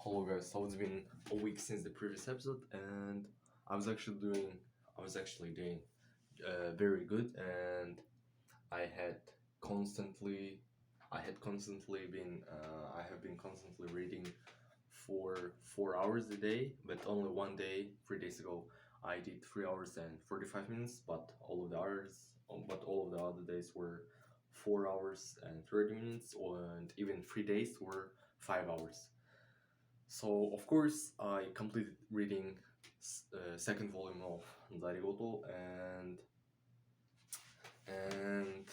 Hello guys, so it's been a week since the previous episode, and I was actually doing very good, and I had constantly, I have been constantly reading for 4 hours a day, but only one day, 3 days ago, I did 3 hours and 45 minutes, but all of the other days were 4 hours and 30 minutes, and even 3 days were 5 hours. So of course I completed reading second volume of Zarigoto, and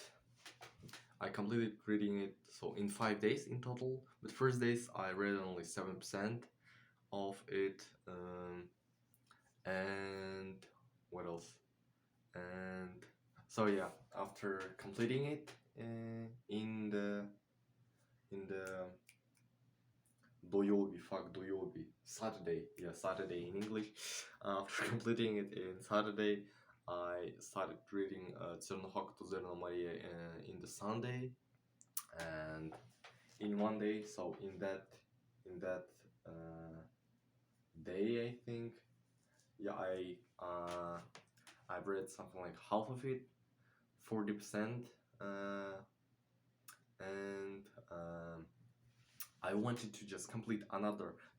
I completed reading it so in 5 days in total. But first days I read only 7% of it, and what else? And so yeah, after completing it in the 土曜日, Saturday, yeah, Saturday in English. After completing it in Saturday, I started reading Чернохок to Zerno Maria in the Sunday, and in one day. So in that day, I think, yeah, I've read something like half of it, 40%, and I wanted to just complete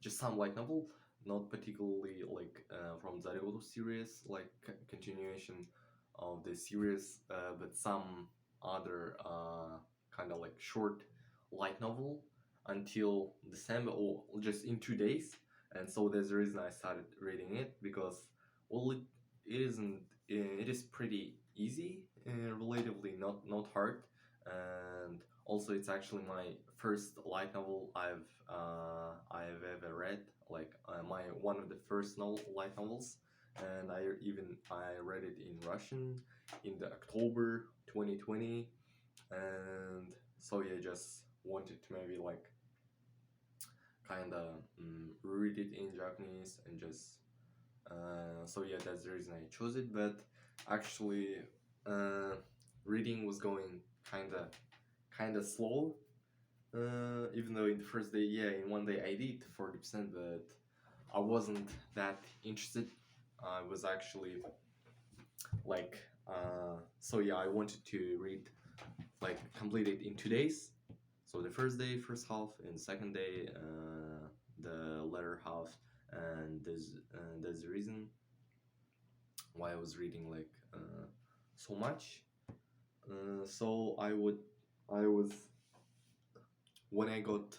just some light novel, not particularly like from Zarigoto series, like continuation of the series, but some other kind of like short light novel until December, or just in 2 days. And so there's the reason I started reading it, because well, it is pretty easy, relatively not hard, and also it's actually my first light novel I've ever read, like my one of the first light novels, and I read it in Russian in the October 2020, and so yeah, just wanted to maybe like kind of read it in Japanese, and just so yeah, that's the reason I chose it. But actually, uh, reading was going kind of slow. Even though in the first day, yeah, in one day I did 40%, but I wasn't that interested. I was actually like, so yeah, I wanted to read, like, complete it in 2 days. So the first day, first half, and second day, the latter half, and that's the reason why I was reading like so much. So I was when I got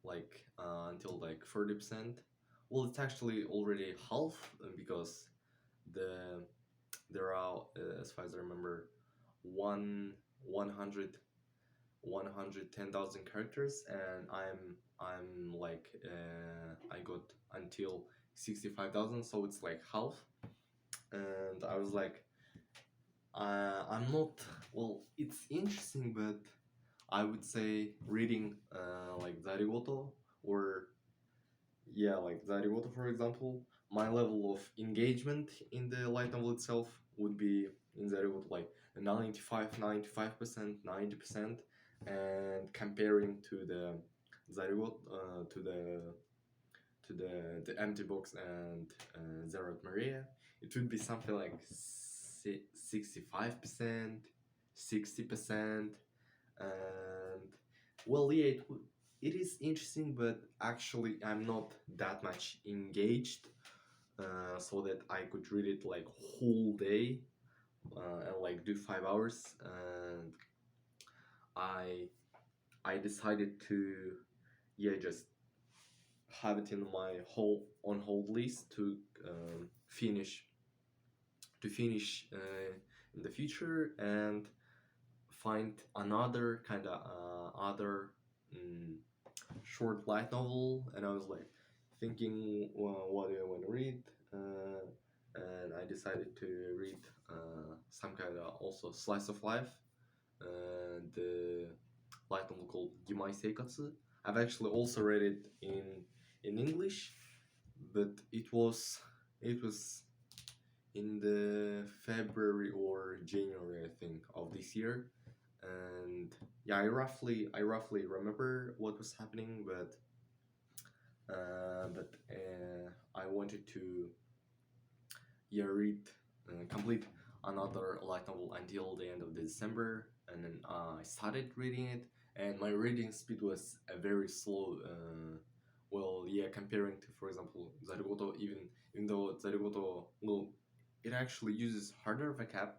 like until like 30%. Well, it's actually already half, because the there are, as far as I remember, one 100 110,000 characters, and I'm like I got until 65,000, so it's like half. And I was like, I'm not, well, it's interesting, but I would say reading like Zarigoto, or yeah, like Zarigoto, for example, my level of engagement in the light novel itself would be in Zarigoto like 95%, 90%, and comparing to the Zarigoto, to the empty box and Zerat Maria, it would be something like 65%, 60%, and well, yeah, it is interesting, but actually I'm not that much engaged, so that I could read it like whole day, and like do 5 hours. And I I decided to, yeah, just have it in my whole on hold list to finish in the future, and find another kind of other short light novel. And I was like thinking, well, what do I want to read, and I decided to read some kind of also slice of life, the light novel called Gimai Seikatsu. I've actually also read it in English, but it was in the February or January, I think, of this year. And yeah, I roughly remember what was happening, but but I wanted to read complete another light novel until the end of December, and then I started reading it, and my reading speed was very slow. Well, yeah, comparing to, for example, Zarugoto, even though Zarugoto, well, it actually uses harder vocab,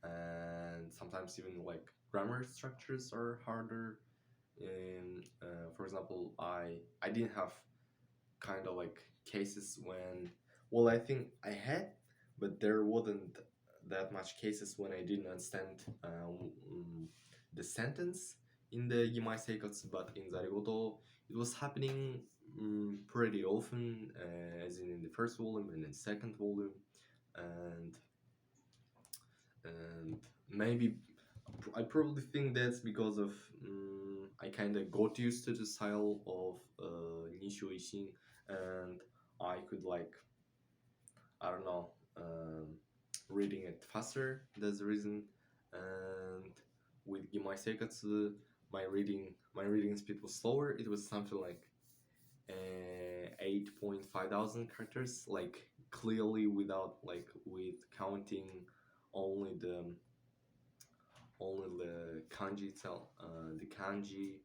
and sometimes even like grammar structures are harder. And for example, I didn't have kind of like cases when, well, I think I had, but there wasn't that much cases when I didn't understand the sentence in the Yimai Seikatsu, but in Zarigoto it was happening pretty often, as in the first volume and in second volume, and and maybe I probably think that's because of I kind of got used to the style of Nishio Ishin, and I could like, I don't know, reading it faster. That's the reason. And with Gimai Seikatsu, my reading speed was slower. It was something like 8.5 thousand characters, like clearly without like with counting only the kanji itself, the kanji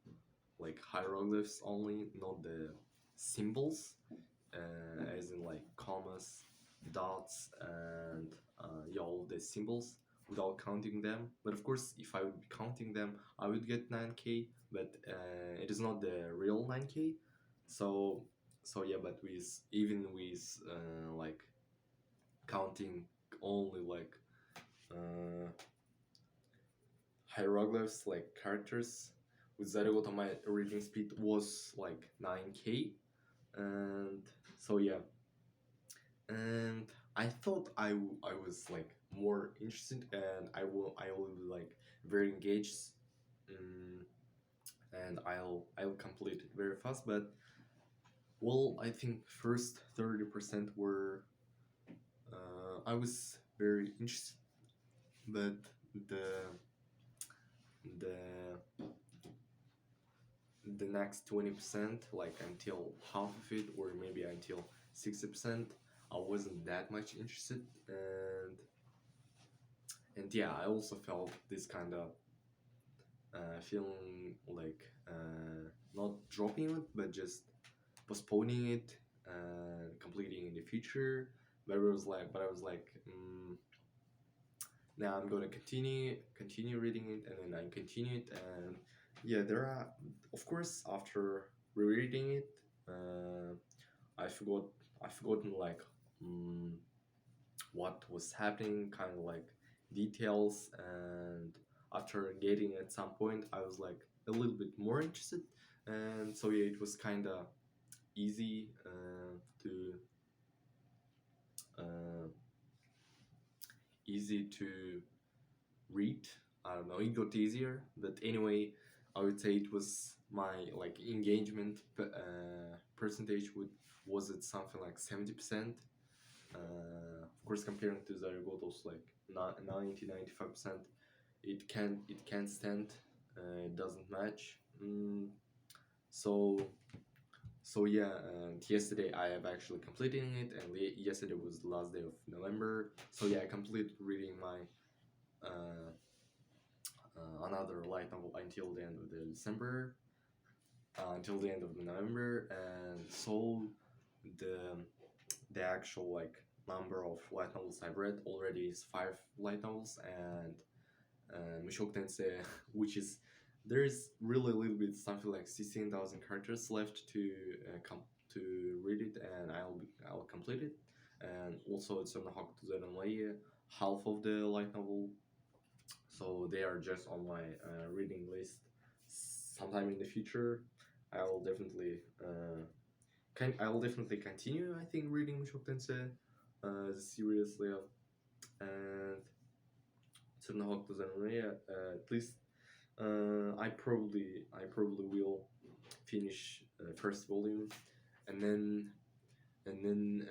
like hieroglyphs only, not the symbols, as in like commas, dots, and yeah, all the symbols without counting them. But of course, if I would be counting them, I would get 9k. But it is not the real 9k. So yeah, but with even with like counting only like uh, hieroglyphs, like characters, with Zaragoza my reading speed was like 9k. And so yeah, and I thought I was like more interested, and I will be like very engaged, um, and I'll complete it very fast. But well, I think first 30% were I was very interested, but the the the next 20%, like until half of it, or maybe until 60%, I wasn't that much interested. And yeah, I also felt this kind of feeling like not dropping it, but just postponing it, completing in the future. But I was like, now I'm gonna continue reading it, and then I continue it. And yeah, there are, of course, after rereading it, uh, I forgot I forgotten like mm, what was happening, kind of like details. And after getting at some point, I was like a little bit more interested, and so yeah, it was kind of easy to uh, easy to read. I don't know, it got easier, but anyway, I would say it was my like engagement percentage would was it something like 70%. Of course, comparing to Zaragoza's like 90-95%, it can't stand. It doesn't match. So yeah, and yesterday I have actually completed it, and yesterday was the last day of November. So yeah, I completed reading my uh, another light novel until the end of the December, until the end of November, and so the the actual like number of light novels I've read already is 5 light novels, and Mushoku Tensei, which is there is really a little bit something like 16,000 characters left to to read it, and I'll complete it. And also it's on the Hakuto Zeranmai, half of the light novel, so they are just on my reading list. Sometime in the future, I'll definitely I'll definitely continue. I think reading Mushoku Tensei seriously, and Tsunohawk to Zenrea, at least I probably will finish first volume, and then and then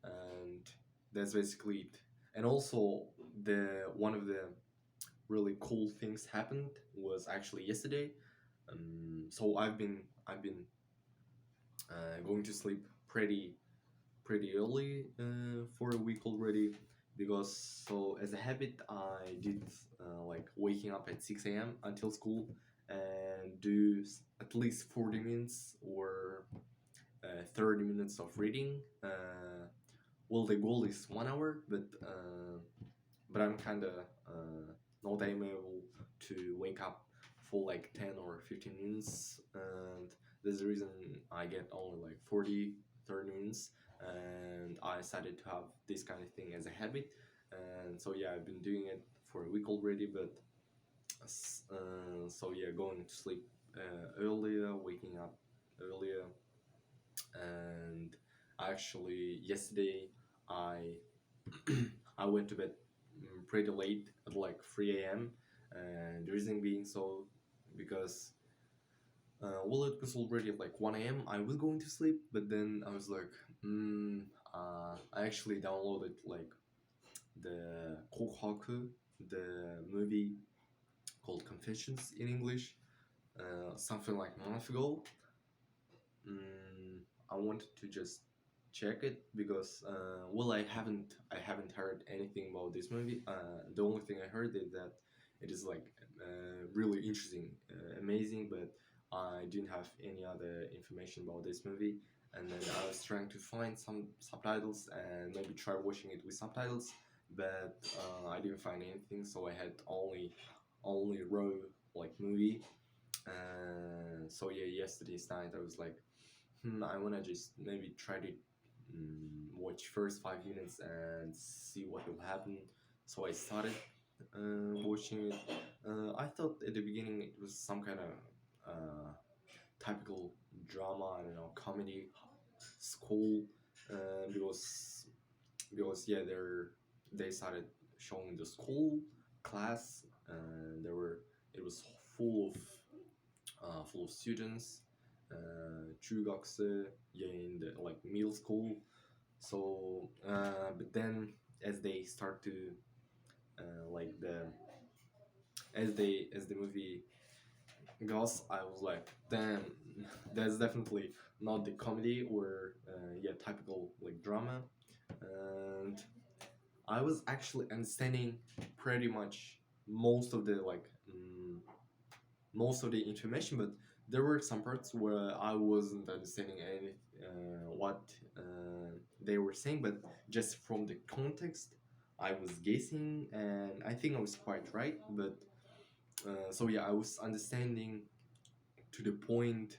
and that's basically it. And also, the one of the really cool things happened was actually yesterday. So I've been going to sleep pretty early for a week already, because so as a habit I did like waking up at 6 a.m. until school and do at least 40 minutes or 30 minutes of reading. Well, the goal is 1 hour, but I'm kind of not able to wake up for like 10 or 15 minutes, and that's the reason I get only like 40-30 minutes, and I decided to have this kind of thing as a habit. And so yeah, I've been doing it for a week already, but so yeah, going to sleep earlier, waking up earlier. And actually yesterday I I went to bed pretty late at like 3 a.m. And the reason being so because well, it was already like 1 a.m. I was going to sleep, but then I was like, I actually downloaded like the Kohaku, the movie called Confessions in English, something like a month ago. I wanted to just check it because well, I haven't heard anything about this movie. The only thing I heard is that it is like really interesting, amazing, but I didn't have any other information about this movie. And then I was trying to find some subtitles and maybe try watching it with subtitles, but I didn't find anything. So I had only raw like movie. So yeah, yesterday's night I was like, I wanna just maybe try to watch first 5 minutes and see what will happen. So I started watching it. I thought at the beginning it was some kind of typical drama, I don't know, comedy, school, because yeah, they started showing the school class, and it was full of students, 중학생, yeah, in the like middle school. So, but then as they start to like as the movie goes, I was like, damn, that's definitely not the comedy or yeah, typical like drama. And I was actually understanding pretty much most of the like most of the information, but there were some parts where I wasn't understanding any what they were saying, but just from the context, I was guessing, and I think I was quite right. But so yeah, I was understanding to the point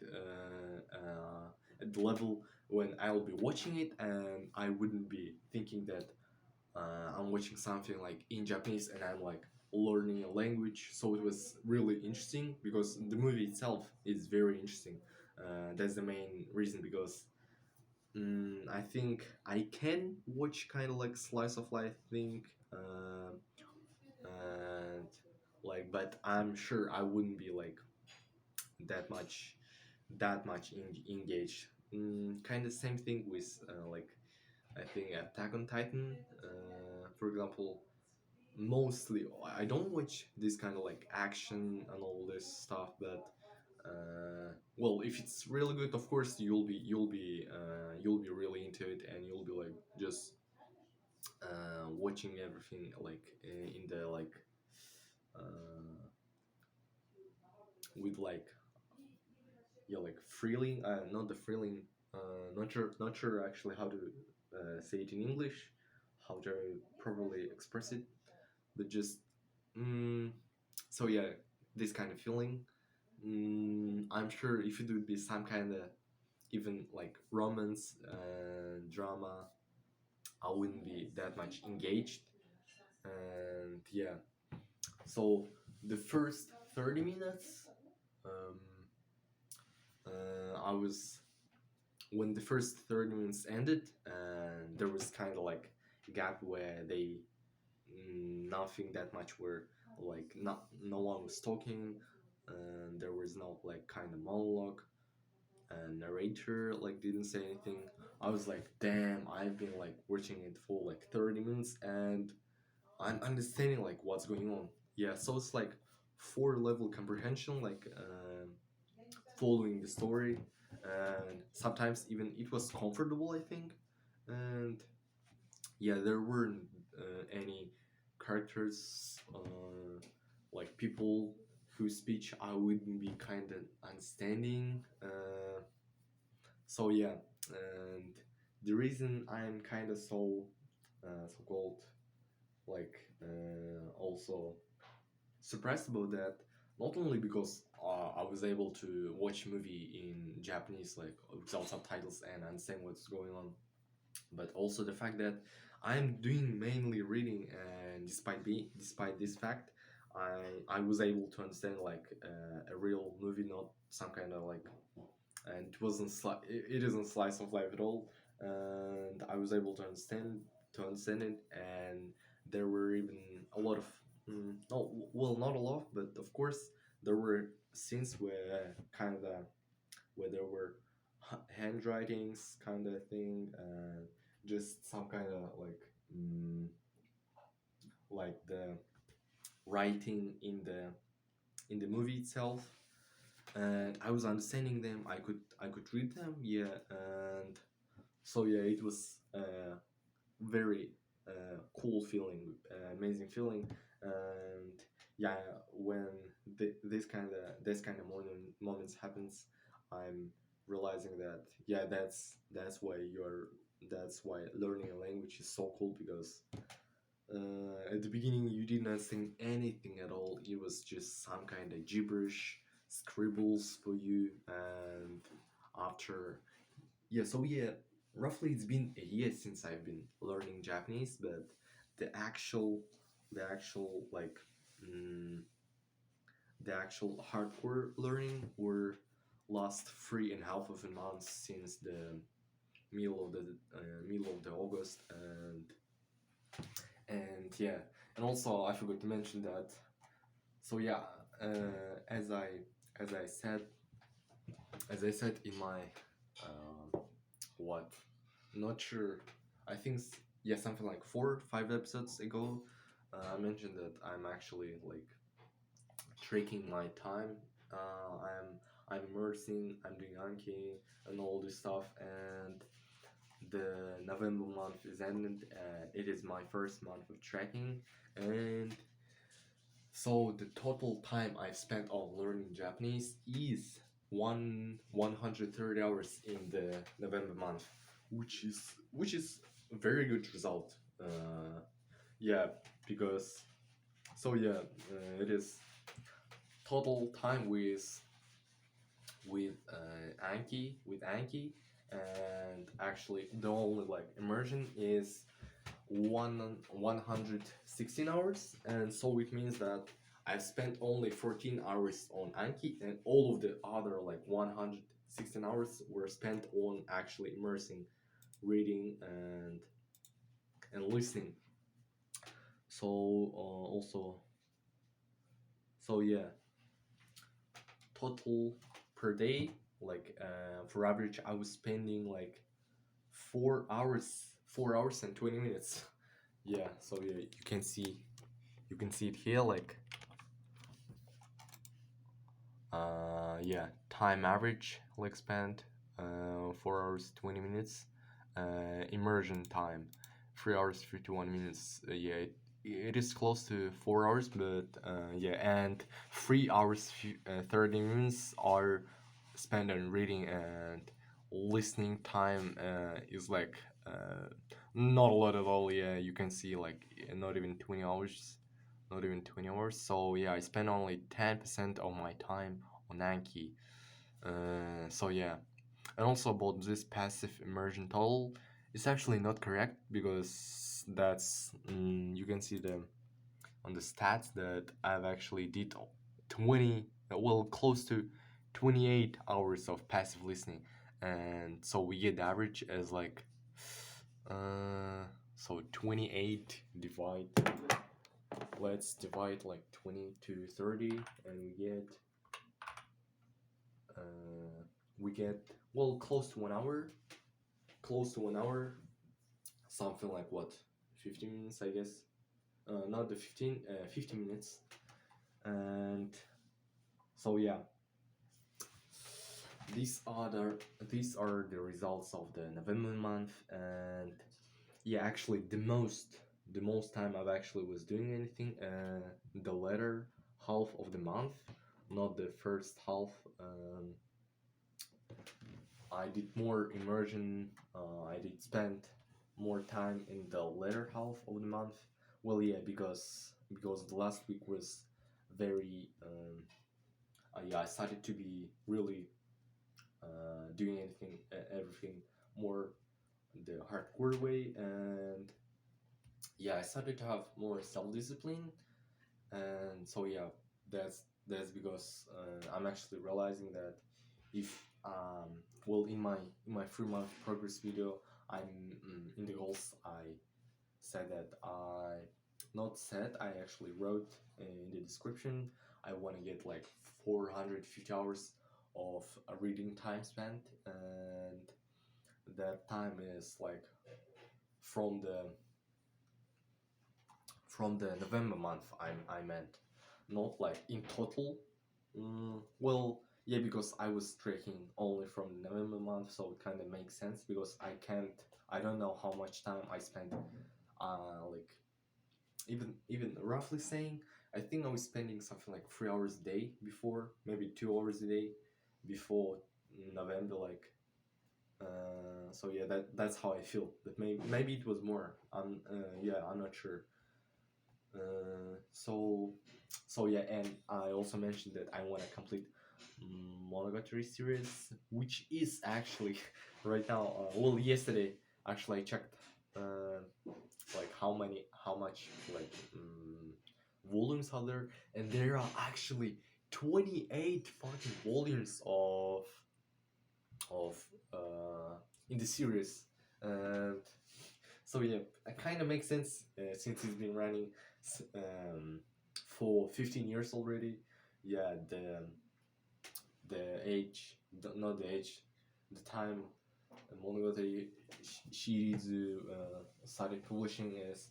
at the level when I'll be watching it, and I wouldn't be thinking that I'm watching something like in Japanese and I'm like learning a language. So it was really interesting because the movie itself is very interesting. That's the main reason because I think I can watch kind of like slice of life thing, and like, but I'm sure I wouldn't be like that much engaged. Kind of same thing with like I think Attack on Titan, for example. Mostly I don't watch this kind of like action and all this stuff, but well, if it's really good, of course you'll be really into it, and you'll be like just watching everything like in the like uh, with like yeah, like feeling, not the feeling, not sure actually how to say it in English, how to properly express it, but just mm, so yeah, this kind of feeling. I'm sure if it would be some kind of even like romance drama, I wouldn't be that much engaged. And yeah, so the first 30 minutes, um, I was when the first 30 minutes ended, and there was kind of like gap where they nothing that much were like not no one was talking, and there was no like kind of monologue, and narrator like didn't say anything. I was like, damn, I've been like watching it for like 30 minutes and I'm understanding like what's going on. Yeah, so it's like four level comprehension, like following the story, and sometimes even it was comfortable, I think. And yeah, there weren't any characters, like people whose speech I wouldn't be kind of understanding. So yeah, and the reason I'm kind of so called like also surprised about that, not only because I was able to watch movie in Japanese like without subtitles and understand what's going on, but also the fact that I'm doing mainly reading, and despite this fact, I was able to understand like a real movie, not some kind of like, and it isn't slice of life at all, and I was able to understand it, and there were even a lot of no, well, not a lot, but of course there were scenes where kind of where there were handwritings kind of thing, just some kind of like the writing in the movie itself, and I was understanding them. I could read them, yeah, and so yeah, it was very cool feeling, amazing feeling, and yeah, when this kind of moments happens, I'm realizing that yeah, that's why learning a language is so cool, because at the beginning you didn't understand anything at all. It was just some kind of gibberish scribbles for you, and after yeah, so yeah, roughly it's been a year since I've been learning Japanese, but the actual the actual like mm, the actual hardcore learning were last 3.5 months since the middle of the August, and yeah, and also I forgot to mention that. So yeah, as I said in my what, not sure, I think yeah, something like 4 5 episodes ago, I mentioned that I'm actually like tracking my time. I'm immersing, I'm doing Anki and all this stuff, and the November month is ended. It is my first month of tracking, and so the total time I've spent on learning Japanese is 130 hours in the November month, which is a very good result. Yeah, because so yeah, it is total time with Anki, and actually the only like immersion is 116 hours, and so it means that I've spent only 14 hours on Anki, and all of the other like 116 hours were spent on actually immersing, reading, and listening. So also, so yeah, total per day, like for average I was spending like 4 hours and 20 minutes. Yeah, so yeah, you can see it here, like yeah, time average like spent 4 hours 20 minutes, immersion time 3 hours 51 minutes. Yeah, it is close to 4 hours, but yeah, and 3 hours 30 minutes are spent on reading, and listening time is like not a lot at all. Yeah, you can see like not even 20 hours, not even 20 hours. So yeah, I spend only 10% of my time on Anki. So yeah, and also about this passive immersion total, it's actually not correct, because that's you can see the on the stats that I've actually did 20, well, close to 28 hours of passive listening, and so we get the average as like so 28 divide, let's divide like 20 to 30, and we get well close to 1 hour, something like what, 15 minutes, I guess. Not the 50 minutes, and so yeah, these are the results of the November month, and yeah, actually the most time I've actually was doing anything the latter half of the month, not the first half. I did more immersion. I did spend more time in the latter half of the month. Well, yeah, because the last week was very yeah, I started to be really doing everything more the hardcore way, and yeah, I started to have more self-discipline, and so yeah, that's because I'm actually realizing that if well, in my 3 month progress video, I'm in the goals I said that I not said I actually wrote in the description I want to get like 450 hours of a reading time spent, and that time is like from the November month. I meant not like in total. Well, yeah, because I was tracking only from the November month, so it kind of makes sense because I don't know how much time I spent. Like even roughly saying, I think I was spending something like 3 hours a day before, maybe 2 hours a day before November. Like, so yeah, that's how I feel. But maybe it was more. Yeah, I'm not sure. So yeah, and I also mentioned that I want to complete Monogatari series, which is actually right now. Well, yesterday actually I checked like how much like volumes are there, and there are actually 28 fucking volumes of in the series, and so yeah, it kind of makes sense since it's been running for 15 years already. Yeah, the age, not the age, the time Monogatari Shirizu started publishing is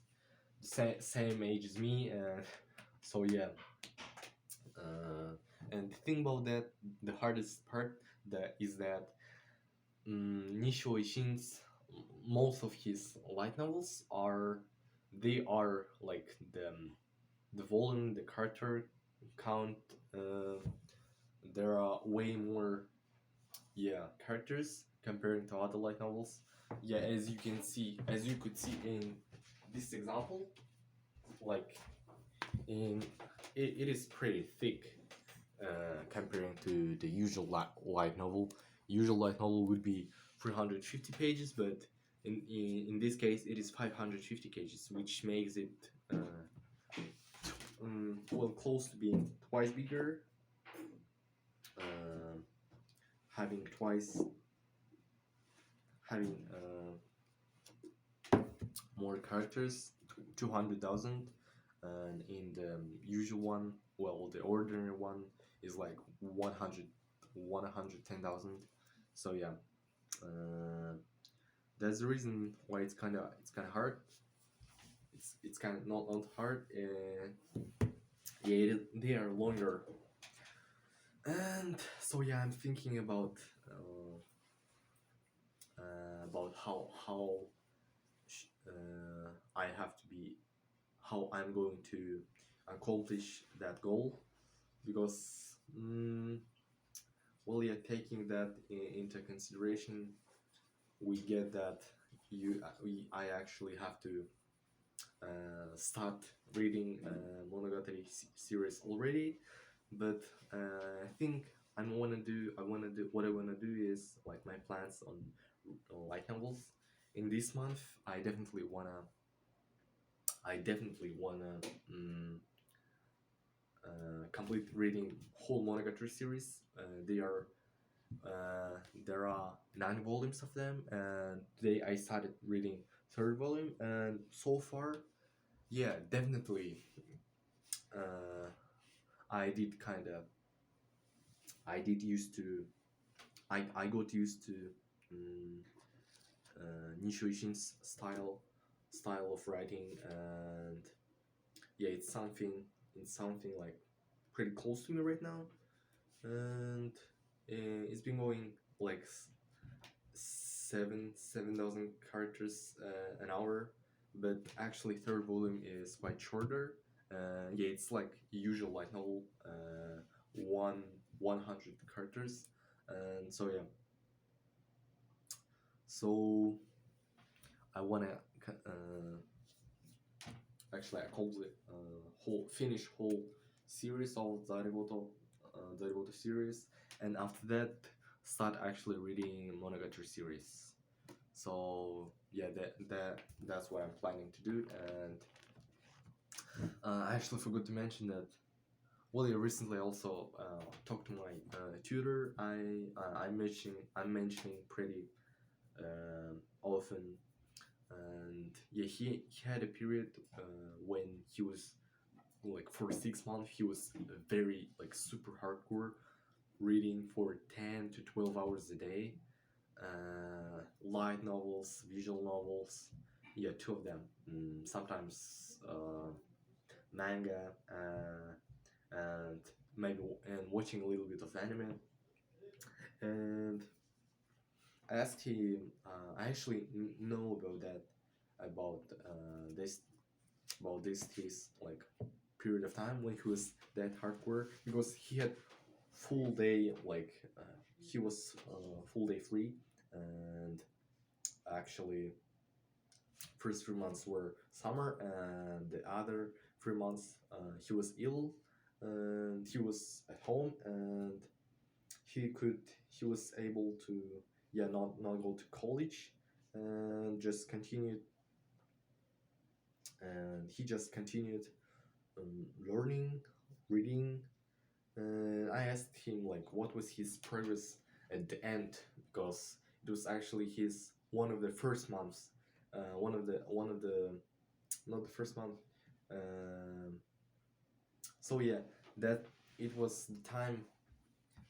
the same age as me, and so yeah. And the thing about that, the hardest part is that Nishio Ishin's most of his light novels are like the volume, the character count. There are way more characters comparing to other light novels. Yeah, as you could see in this example, like it is pretty thick comparing to the usual light novel. Usual light novel would be 350 pages, but in this case it is 550 pages, which makes it well, close to being twice bigger, uh, having more characters, 200,000, and in the usual one, well, the ordinary one is like 110,000. So yeah, that's the reason why it's kind of hard. It's kind of not hard. Yeah, they are longer, and so yeah, I'm thinking about how I have to be, how I'm going to accomplish that goal, because well, yeah, taking that into consideration, we get that I actually have to start reading Monogatari series already, but I think I want to do what I want to do is like my plans on light novels in this month. I definitely wanna complete reading whole Monogatari series. There are 9 volumes of them, and today I started reading third volume, and so far, yeah, definitely, uh, I did kind of, I did used to, I got used to um, Nishio Ishin's style of writing, and yeah, it's something like pretty close to me right now, and it's been going like 7,000 characters an hour, but actually third volume is quite shorter. Yeah, it's like usual light novel, 100 characters, and so yeah. So I wanna actually I called it whole series of Zarigoto series, and after that start actually reading Monogatari series. So yeah, that's what I'm planning to do. And I actually forgot to mention that. Well, yeah, recently I also talked to my tutor. I'm mentioning pretty often, and yeah, he had a period when he was like for 6 months he was very like super hardcore reading for 10 to 12 hours a day, light novels, visual novels, yeah, two of them, sometimes manga, and maybe and watching a little bit of anime. And I asked him, I actually know about that, about this about this his like period of time when he was that hardcore, because he had full day like he was full day free. And actually first 3 months were summer, and the other 3 months he was ill, and he was at home, and he was able to, yeah, not go to college, and just continued, and he just continued learning, reading. And I asked him like what was his progress at the end, because it was actually his one of the first months, one of the not the first month. Um, so yeah, that it was the time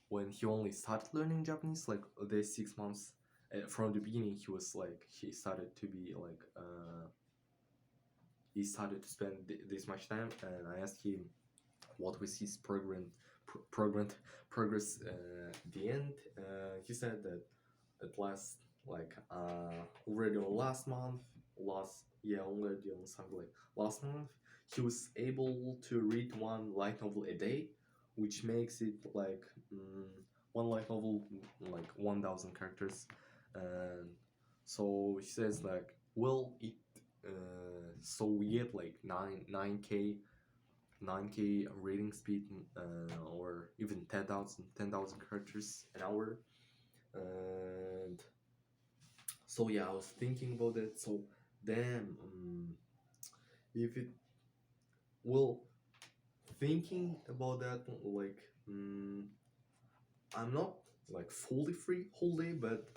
when he only started learning Japanese, like the 6 months. From the beginning, he was like he started to be like he started to spend this much time, and I asked him what was his progress at the end. He said that at last, like already on last month, already on something like last month, he was able to read one light novel a day, which makes it like one light novel like 1,000 characters. And so he says like, well, it so we get like 9k reading speed, or even 10,000 characters an hour. And so yeah, I was thinking about it. So damn, if it, well, thinking about that, like I'm not like fully free whole day, but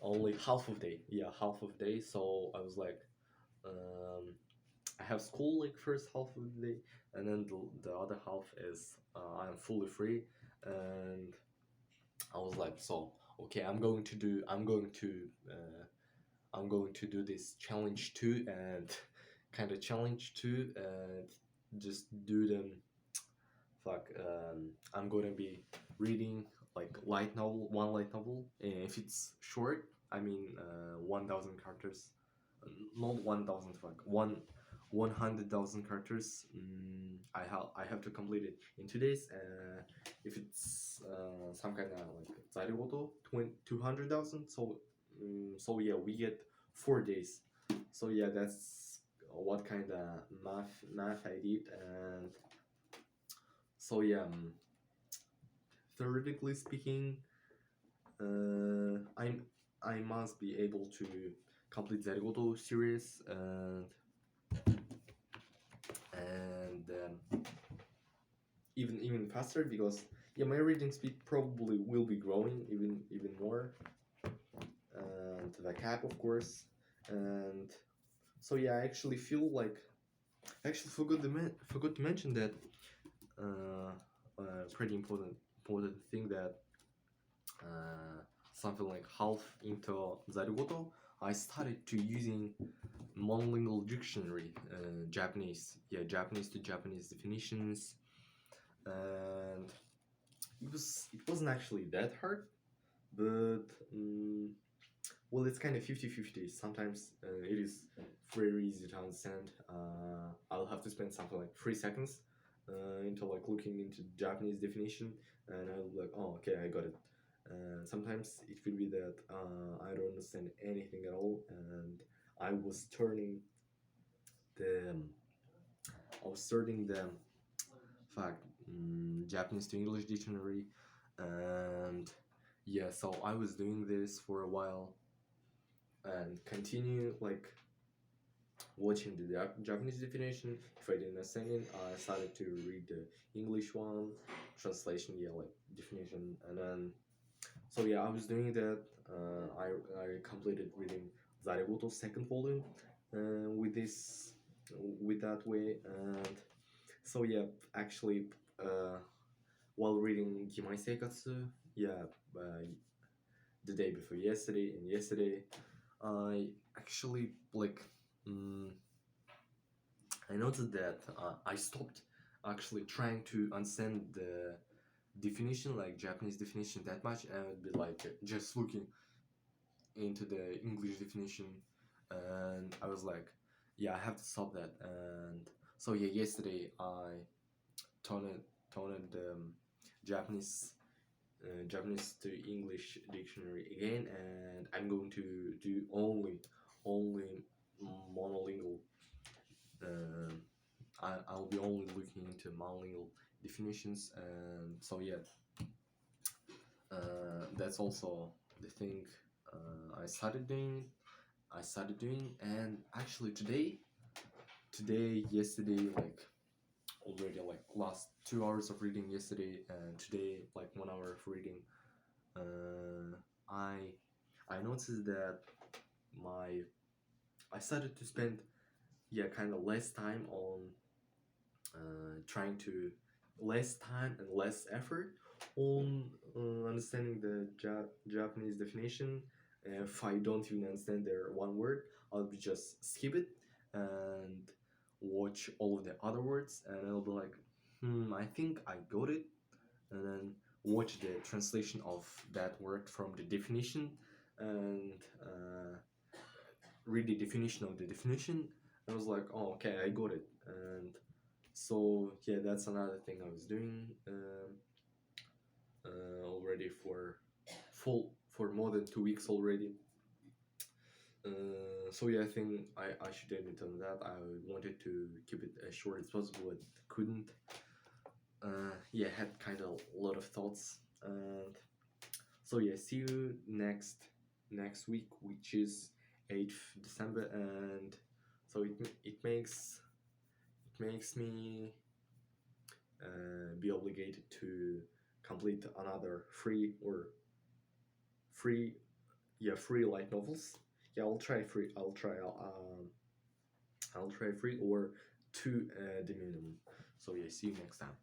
only half of day. Yeah, half of day. So I was like, I have school like first half of the day, and then the other half is I'm fully free. And I was like, so okay, I'm going to do this challenge too, and kind of challenge too, and just do them. I'm gonna be reading like one light novel. If it's short, I mean 1,000 characters, not 1,000, 100,000 characters. I have to complete it in 2 days. If it's some kind of like Zarigoto, 200,000. So yeah, we get 4 days. So yeah, that's what kind of math I did. And so yeah, theoretically speaking, I must be able to complete Zarigoto series, and even faster, because yeah, my reading speed probably will be growing even more, and the cap, of course. And so yeah, I actually feel like I actually forgot to mention that pretty important thing, that something like half into Zarigoto, I started to using monolingual dictionary, Japanese to Japanese definitions. And it wasn't actually that hard, but well, it's kind of 50-50. Sometimes it is very easy to understand. I'll have to spend something like 3 seconds into like looking into Japanese definition, and I'll be like, oh, okay, I got it. Sometimes it could be that I don't understand anything at all, and I was turning the the fact Japanese to English dictionary, and yeah, so I was doing this for a while and continue like watching the Japanese definition. If I didn't understand it, I started to read the English one, translation, yeah, like definition, and then so yeah, I was doing that. I completed reading Zaregoto's second volume with this with that way, and so yeah, actually, while reading Kimai Seikatsu, yeah, the day before yesterday and yesterday, I actually like. Mm, I noticed that I stopped actually trying to understand the definition, like Japanese definition, that much, and I would be like just looking into the English definition, and I was like, yeah, I have to stop that. And so yeah, yesterday I toned Japanese Japanese to English dictionary again, and I'm going to do only monolingual. Um, I'll be only looking into monolingual definitions, and so yeah, that's also the thing I started doing. And actually yesterday, like already like last 2 hours of reading yesterday, and today like 1 hour of reading. Uh, I I noticed that my I started to spend kind of less time on trying to less time and less effort on understanding the Japanese definition. If I don't even understand their one word, I'll be just skip it and watch all of the other words, and I'll be like, I think I got it, and then watch the translation of that word from the definition, and read the definition of the definition. I was like, oh, okay, I got it, and so yeah, that's another thing I was doing already for more than 2 weeks already. So yeah, I think I should end it on that. I wanted to keep it as short as possible, but couldn't. Yeah, had kind of a lot of thoughts, and so yeah, see you next week, which is 8th December, and so it makes me be obligated to complete another free light novels. Yeah, I'll try free. I'll try free or two the minimum. So yeah, see you next time.